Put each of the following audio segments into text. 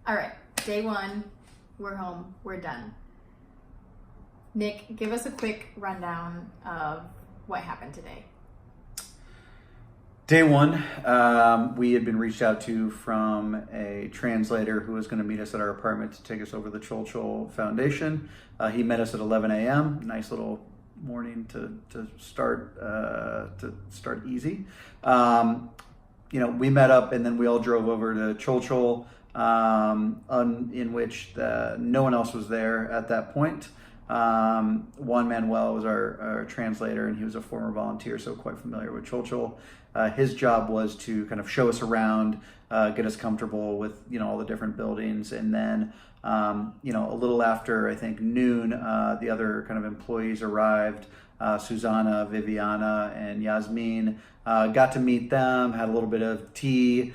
All right, day one, we're home, we're done. Nick, give us a quick rundown of what happened today. Day one, we had been reached out to from a translator who was going to meet us at our apartment to take us over the Chol Chol Foundation. He met us at 11 a.m. Nice little morning to start easy. We met up and then we all drove over to Chol Chol, in which no one else was there at that point. Juan Manuel was our translator, and he was a former volunteer, so quite familiar with Chol Chol. His job was to kind of show us around, get us comfortable with all the different buildings, and then a little after I think noon, the other kind of employees arrived. Susanna, Viviana, and Yasmin. Got to meet them, had a little bit of tea,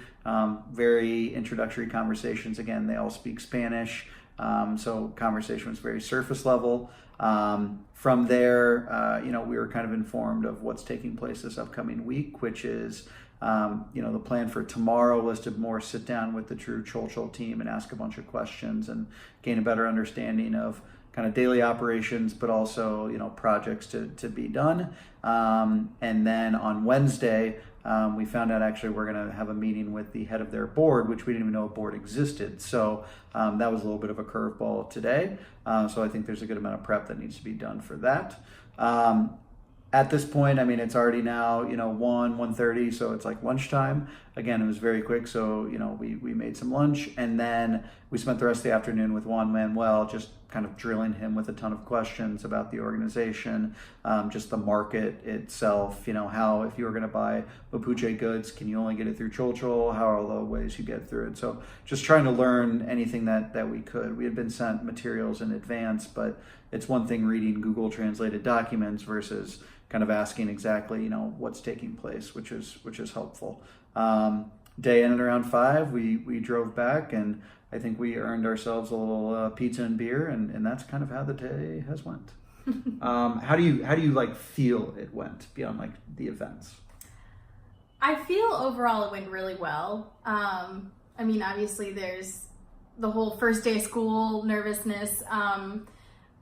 very introductory conversations. Again, they all speak Spanish. So conversation was very surface level. From there, we were kind of informed of what's taking place this upcoming week, which is, the plan for tomorrow was to more sit down with the true Chol Chol team and ask a bunch of questions and gain a better understanding of kind of daily operations, but also, projects to be done. And then on Wednesday, we found out actually we're going to have a meeting with the head of their board, which we didn't even know a board existed. So that was a little bit of a curveball today. So I think there's a good amount of prep that needs to be done for that. At this point, it's already now, 1:30, so it's like lunchtime. Again, it was very quick, so, we made some lunch, and then we spent the rest of the afternoon with Juan Manuel, just kind of drilling him with a ton of questions about the organization, just the market itself, how if you were going to buy Mapuche goods, can you only get it through Chol Chol? How are the ways you get through it? So just trying to learn anything that we could. We had been sent materials in advance, but it's one thing reading Google translated documents versus kind of asking exactly, what's taking place, which is helpful. Day ended around 5. We drove back, and I think we earned ourselves a little pizza and beer, and that's kind of how the day has went. How do you feel it went beyond the events? I feel overall it went really well. Obviously there's the whole first day of school nervousness.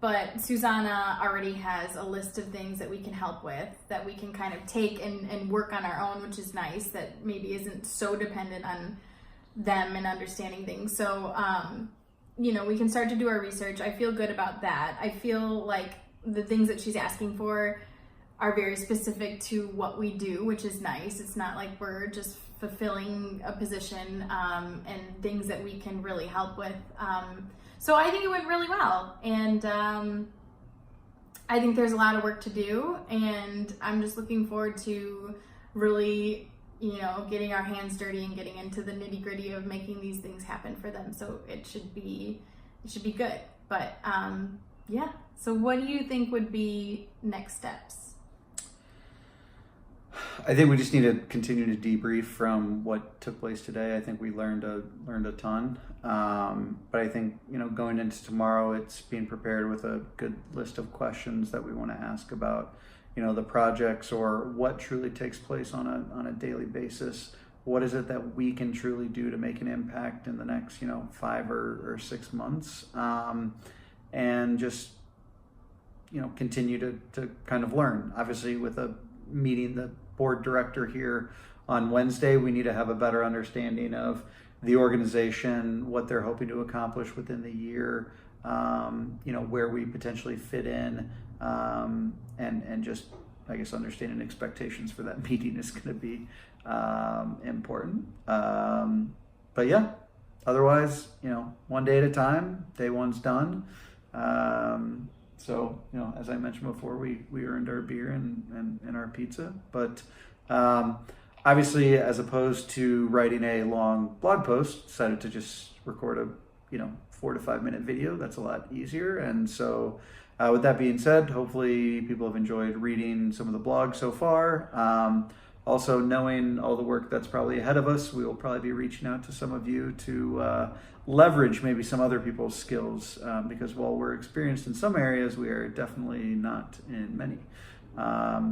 But Susanna already has a list of things that we can help with, that we can kind of take and work on our own, which is nice, that maybe isn't so dependent on them and understanding things. So, we can start to do our research. I feel good about that. I feel like the things that she's asking for are very specific to what we do, which is nice. It's not like we're just fulfilling a position and things that we can really help with. So I think it went really well, and I think there's a lot of work to do, and I'm just looking forward to really, getting our hands dirty and getting into the nitty gritty of making these things happen for them. So it should be good. But yeah. So what do you think would be next steps? I think we just need to continue to debrief from what took place today. I think we learned a ton. But I think, going into tomorrow, it's being prepared with a good list of questions that we want to ask about, the projects or what truly takes place on a daily basis. What is it that we can truly do to make an impact in the next, 5 or 6 months? And just, continue to kind of learn. Obviously, with a meeting the board director here on Wednesday, we need to have a better understanding of the organization, what they're hoping to accomplish within the year, where we potentially fit in, and just, I guess, understanding expectations for that meeting is going to be important. But yeah, otherwise, one day at a time. Day one's done. So, as I mentioned before, we earned our beer and our pizza. But obviously, as opposed to writing a long blog post, decided to just record a 4 to 5 minute video. That's a lot easier. And so with that being said, hopefully people have enjoyed reading some of the blog so far. Also, knowing all the work that's probably ahead of us, we will probably be reaching out to some of you to leverage maybe some other people's skills, because while we're experienced in some areas, we are definitely not in many.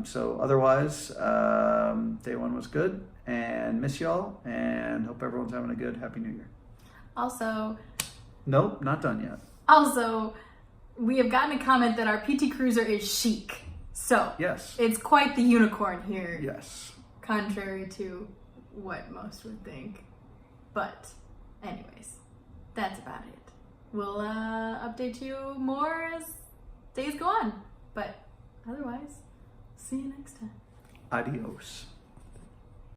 So otherwise, day one was good, and miss y'all, and hope everyone's having a good Happy New Year. Also, Nope, not done yet. Also, we have gotten a comment that our PT Cruiser is chic. So, Yes. it's quite the unicorn here. Yes. Contrary to what most would think. But, anyways, that's about it. We'll update you more as days go on. But otherwise, see you next time. Adios.